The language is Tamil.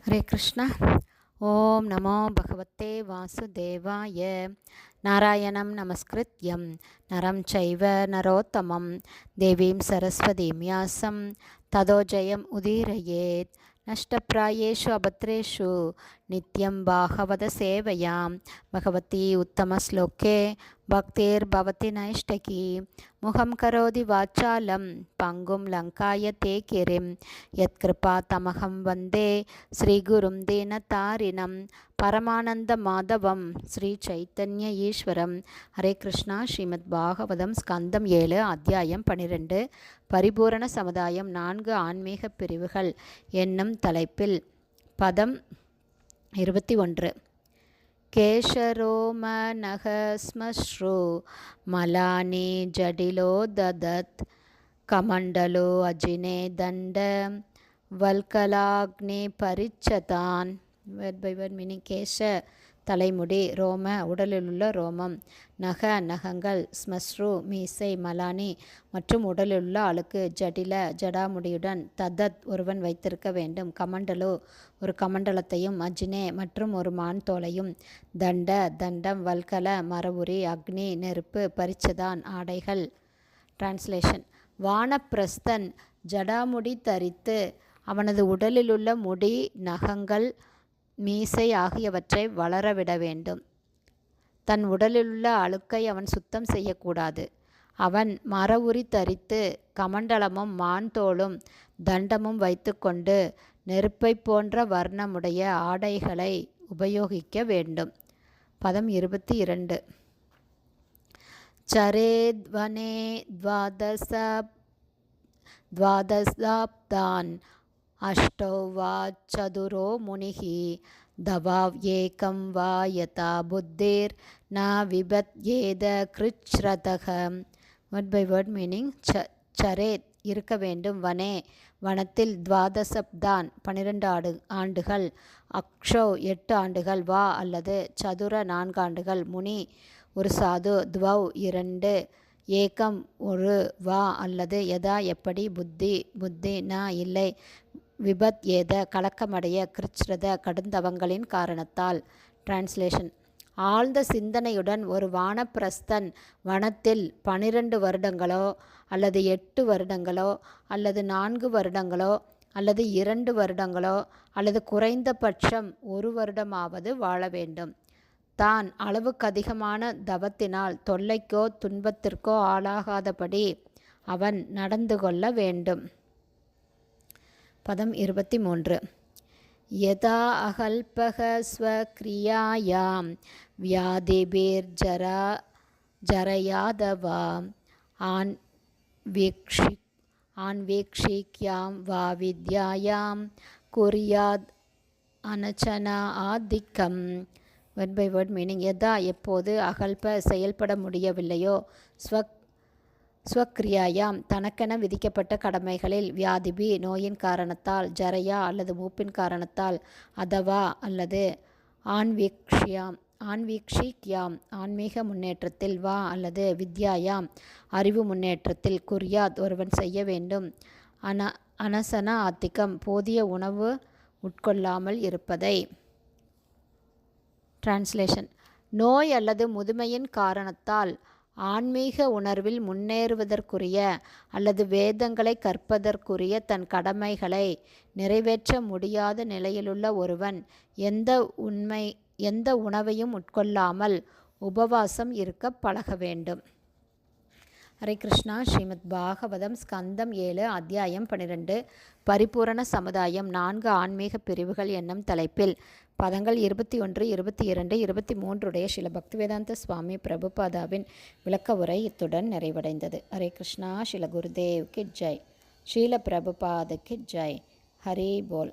ஹரே கிருஷ்ணா. ஓம் நமோ பகவத்தே வாசுதேவாய. நாராயணம் நமஸ்கிருத்யம் நரம் சைவ நரோத்தமம் தேவீம் சரஸ்வதீம் வியாசம் ததோ ஜெயம் உதீரயேத். நஷ்டப்பிராயேஷு அபத்ரேஷு நித்யம் பாகவத சேவையாம் பகவதி உத்தமஸ்லோகே பக்திர்பவதி நைஷ்டகி. முகம் கரோதி வாச்சாலம் பங்கும் லங்காய தே கிரிம் யத்கிருபா தமகம் வந்தே ஸ்ரீகுரும் தீனதாரிணம் பரமானந்த மாதவம் ஸ்ரீ சைத்தன்ய ஈஸ்வரம். ஹரே கிருஷ்ணா. ஸ்ரீமத் பாகவதம் ஸ்கந்தம் 7 அத்தியாயம் 12 பரிபூரண சமுதாயம் 4 ஆன்மீக பிரிவுகள் என்னும் தலைப்பில் பதம் 21. கேஷரோம நகஸ்மஸ்ரு மலானி ஜடிலோ ததத் கமண்டலோ அஜினே தண்ட வல்கலாக்னி பரிச்சதான். Word by word meaning. கேஷ தலைமுடி, ரோம உடலிலுள்ள ரோமம், நக நகங்கள், ஸ்மஸ்ரு மீசை, மலானி மற்றும் உடலிலுள்ள அழுக்கு, ஜடில ஜடாமுடியுடன், ததத் ஒருவன் வைத்திருக்க வேண்டும், கமண்டலோ ஒரு கமண்டலத்தையும், அஜினே மற்றும் ஒரு மான் தோலையும், தண்ட தண்டம், வல்கல மரவுரி, அக்னி நெருப்பு, பரிச்சதான் ஆடைகள். டிரான்ஸ்லேஷன். வானப்பிரஸ்தன் ஜடாமுடி தரித்து அவனது உடலிலுள்ள முடி, நகங்கள், மீசை ஆகியவற்றை வளரவிட வேண்டும். தன் உடலிலுள்ள அழுக்கை அவன் சுத்தம் செய்யக்கூடாது. அவன் மரவுரி தரித்து கமண்டலமும் மான் தோலும் தண்டமும் வைத்துக்கொண்டு நெருப்பை போன்ற வர்ணமுடைய ஆடைகளை உபயோகிக்க வேண்டும். பதம் 22. சரேத்வனே த்வாதசாப்தான் அஷ்டோ வா சதுரோ முனிஹி தவாவ் ஏகம் வா யதா புத்திர் ந விபத்யேத கிருச்ரதக. Word by word meaning. சரேத் இருக்க வேண்டும், வனே வனத்தில், துவாதசப்தான் 12 ஆண்டுகள், அக்ஷோ 8 ஆண்டுகள், வா அல்லது, சதுர 4 ஆண்டுகள், முனி ஒரு சாது, துவௌ 2, ஏகம் ஒரு, வா அல்லது, யதா எப்படி, புத்தி ந இல்லை, விபத் ஏத கலக்கமடைய, கிருச்ரத கடுந்தவங்களின் காரணத்தால். டிரான்ஸ்லேஷன். ஆழ்ந்த சிந்தனையுடன் ஒரு வானப்பிரஸ்தன் வனத்தில் 12 வருடங்களோ அல்லது 8 வருடங்களோ அல்லது 4 வருடங்களோ அல்லது 2 வருடங்களோ அல்லது குறைந்தபட்சம் 1 வருடமாவது வாழ வேண்டும். தான் அளவுக்கதிகமான தவத்தினால் தொல்லைக்கோ துன்பத்திற்கோ ஆளாகாதபடி அவன் நடந்து கொள்ள வேண்டும். பதம் 23. யதா அகல்பக ஸ்வக்ரியாயாம் வியாதிபிர் ஜரயாதவா ஆன்வீக்ஷிக்யாம் வா வித்யாயாம் குர்யாத் அனச்சனா ஆதிக்கம். Word by word meaning. யதா எப்போது, அகல்ப செயல்பட முடியவில்லையோ, ஸ்வக்ரியாயாம் தனக்கென விதிக்கப்பட்ட கடமைகளில், வியாதிபி நோயின் காரணத்தால், ஜரையா அல்லது மூப்பின் காரணத்தால், அதவா அல்லது, ஆன்வீக்ஷிக்யாம் ஆன்மீக முன்னேற்றத்தில், வா அல்லது, வித்யாயாம் அறிவு முன்னேற்றத்தில், குர்யாத் ஒருவன் செய்ய வேண்டும், அனசன ஆத்திகம் போதிய உணவு உட்கொள்ளாமல் இருப்பதை. டிரான்ஸ்லேஷன். நோய் அல்லது முதுமையின் காரணத்தால் ஆன்மீக உணர்வில் முன்னேறுவதற்குரிய அல்லது வேதங்களை கற்பதற்குரிய தன் கடமைகளை நிறைவேற்ற முடியாத நிலையிலுள்ள ஒருவன் எந்த உணவையும் உட்கொள்ளாமல் உபவாசம் இருக்க பழக வேண்டும். ஹரே கிருஷ்ணா. ஸ்ரீமத் பாகவதம் ஸ்கந்தம் 7 அத்தியாயம் 12 பரிபூரண சமுதாயம் 4 ஆன்மீக பிரிவுகள் என்னும் தலைப்பில் பதங்கள் 21, 22, 23 உடைய ஸ்ரீல பக்திவேதாந்த சுவாமி பிரபுபாதாவின் விளக்க உரை இத்துடன் நிறைவடைந்தது. ஹரே கிருஷ்ணா. ஸ்ரீல குருதேவ் கி ஜெய். ஸ்ரீல பிரபுபாத கி ஜெய். ஹரி போல்.